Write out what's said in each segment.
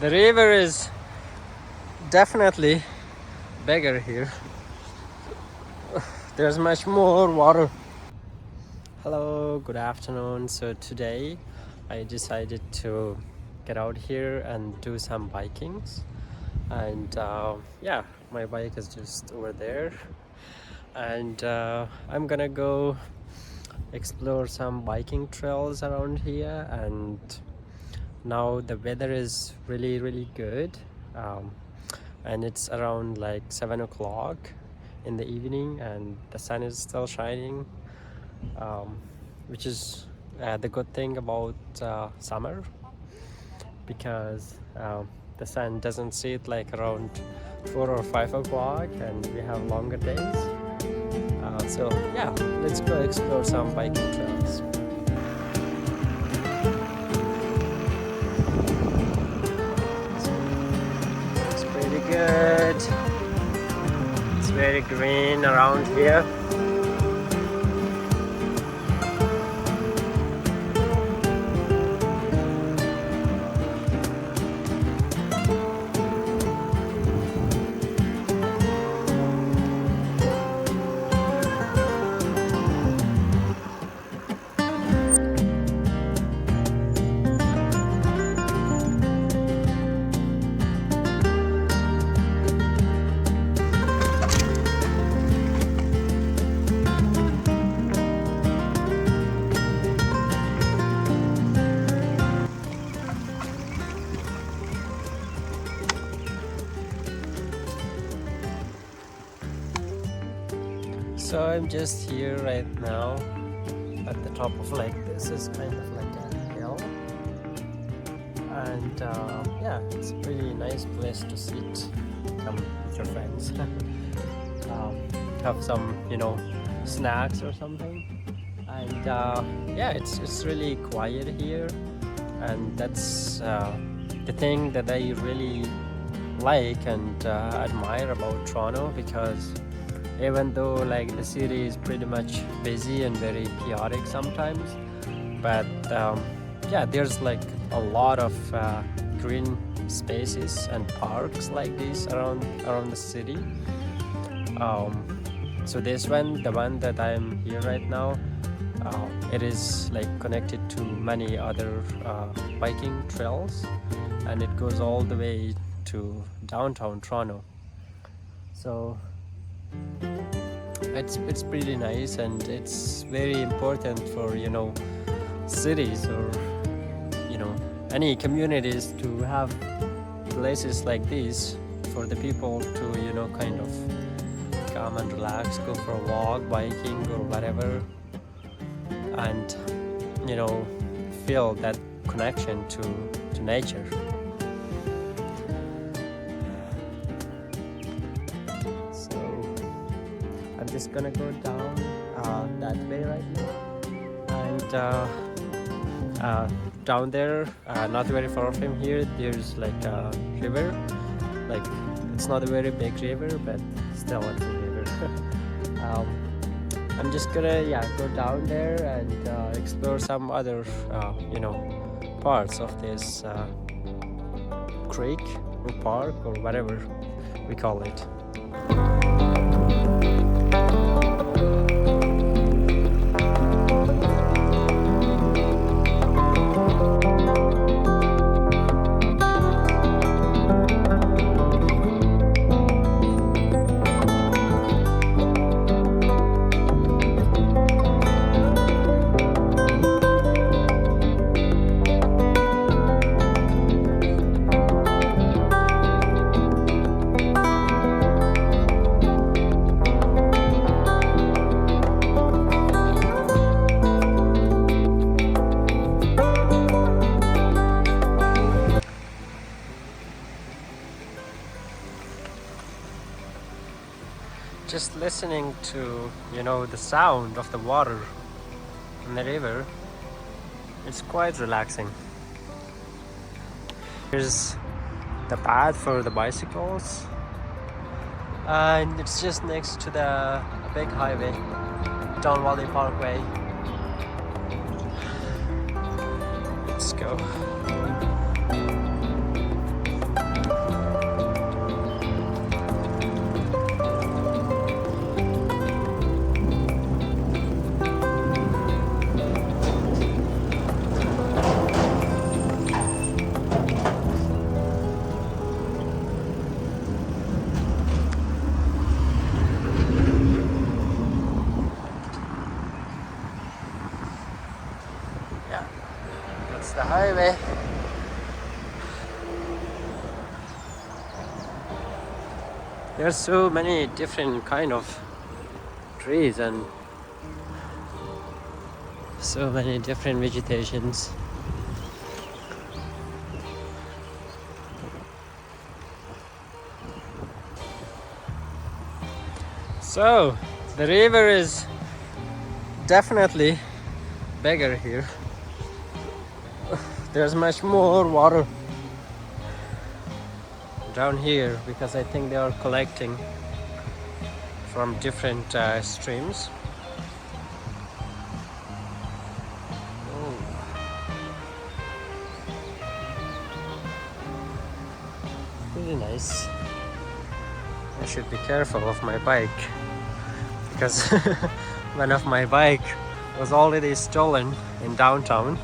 The river is definitely bigger here. There's much more water. Hello, good afternoon. So today I decided to get out here and do some bikings. And yeah, my bike is just over there. And I'm gonna go explore some biking trails around here. And now the weather is really good. And it's around like 7 o'clock in the evening and the sun is still shining, which is the good thing about summer, because the sun doesn't set like around 4 or 5 o'clock and we have longer days. So yeah, let's go explore some biking trails. It's pretty good. It's very green around here. So I'm just here right now at the top of like this is kind of like a hill, and yeah, it's a pretty nice place to sit. Come with your friends, have some snacks or something, and yeah, it's really quiet here, and that's the thing that I really like and admire about Toronto, because even though like the city is pretty much busy and very chaotic sometimes, but yeah, there's like a lot of green spaces and parks like this around the city. So this one, the one that I'm here right now, it is like connected to many other biking trails, and it goes all the way to downtown Toronto. So it's pretty nice, and it's very important for cities or any communities to have places like this for the people to kind of come and relax, go for a walk, biking or whatever, and feel that connection to nature. I'm just gonna go down that way right now, and down there, not very far from here, there's like a river. Like, it's not a very big river, but still it's a river. I'm just gonna go down there and explore some other parts of this creek or park or whatever we call it. Just listening to the sound of the water in the river, it's quite relaxing. Here's the path for the bicycles, and it's just next to the big highway, Don Valley Parkway. Let's go. There's so many different kind of trees and so many different vegetations. So the river is definitely bigger here. There's much more water down here because I think they are collecting from different streams. Oh. Really nice. I should be careful of my bike because one of my bike was already stolen in downtown,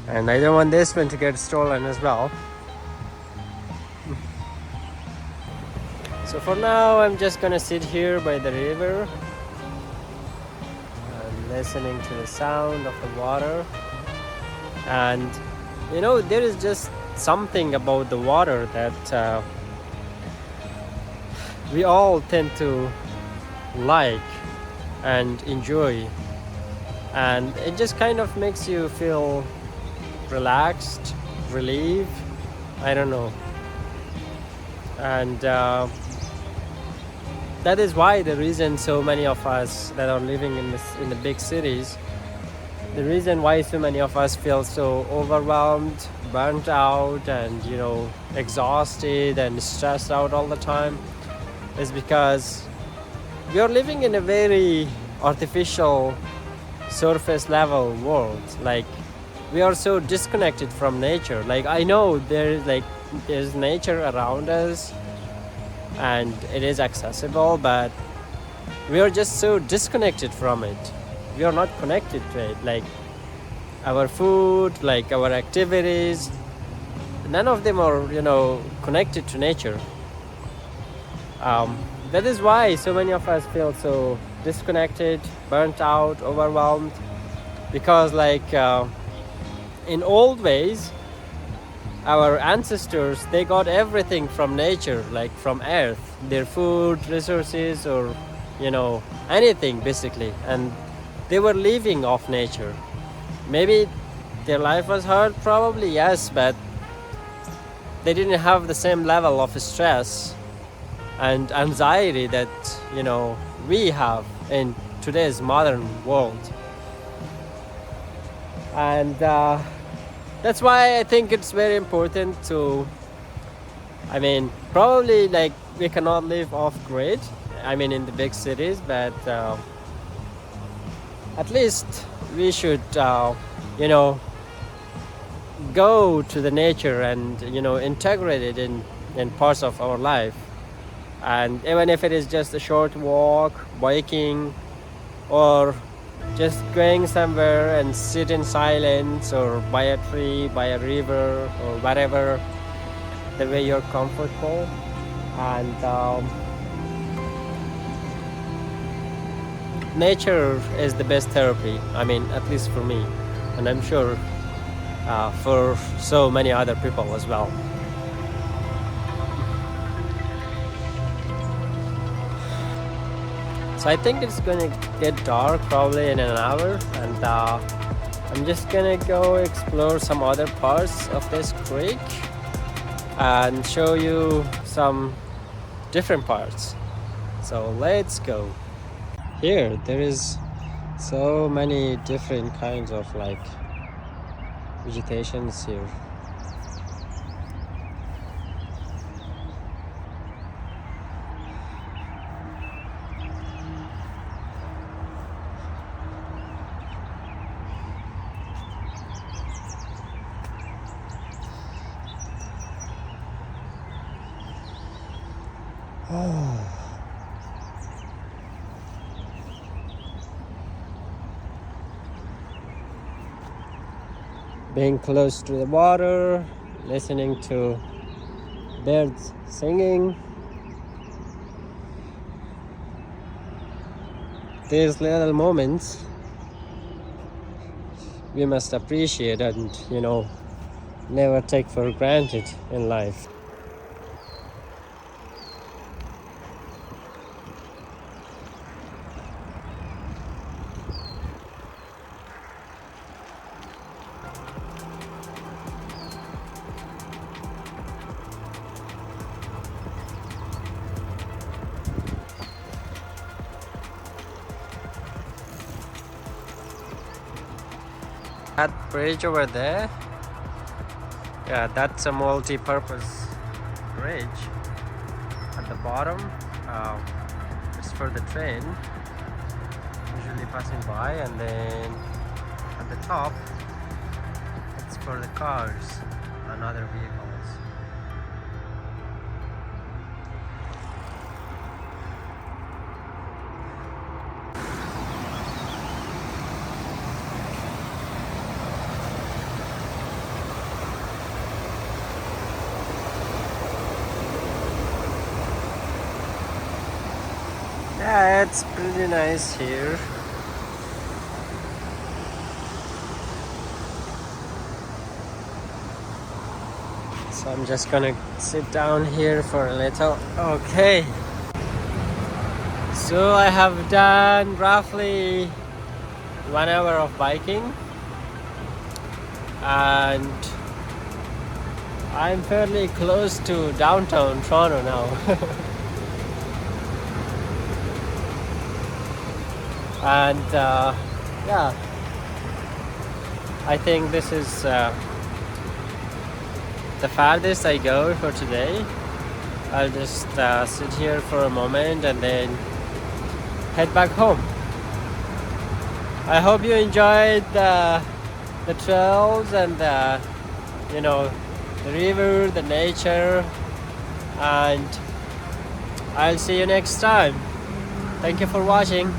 and I don't want this one to get stolen as well. So for now I'm just gonna sit here by the river and listening to the sound of the water. And you know, there is just something about the water that we all tend to like and enjoy, and it just kind of makes you feel relaxed, relieved, I don't know. And that is why the reason so many of us that are living in the big cities, the reason why so many of us feel so overwhelmed, burnt out, and you know, exhausted and stressed out all the time is because we are living in a very artificial surface level world. Like, we are so disconnected from nature. Like, I know there's nature around us and it is accessible, but we are just so disconnected from it. We are not connected to it. Like our food, like our activities, none of them are, you know, connected to nature. That is why so many of us feel so disconnected, burnt out, overwhelmed, because like in old ways, our ancestors, they got everything from nature, like from earth, their food, resources, or you know, anything basically, and they were living off nature. Maybe their life was hard, probably yes, but they didn't have the same level of stress and anxiety that, you know, we have in today's modern world. And that's why I think it's very important to, I mean, probably like we cannot live off grid, I mean in the big cities, but at least we should you know, go to the nature and, you know, integrate it in parts of our life. And even if it is just a short walk, biking, or just going somewhere and sit in silence, or by a tree, by a river, or whatever, the way you're comfortable. And nature is the best therapy, I mean, at least for me, and I'm sure for so many other people as well. So I think it's gonna get dark probably in an hour, and I'm just gonna go explore some other parts of this creek and show you some different parts. So let's go. Here there is so many different kinds of like vegetations here. Being close to the water, listening to birds singing. These little moments we must appreciate and, you know, never take for granted in life. That bridge over there, yeah, that's a multi-purpose bridge. At the bottom, it's for the train usually passing by, and then at the top it's for the cars and other vehicles. Yeah, it's pretty nice here. So I'm just gonna sit down here for a little. Okay. So I have done roughly 1 hour of biking, and I'm fairly close to downtown Toronto now. And yeah, I think this is the farthest I go for today. I'll just sit here for a moment and then head back home. I hope you enjoyed the trails and the, you know, the river, the nature, and I'll see you next time. Thank you for watching.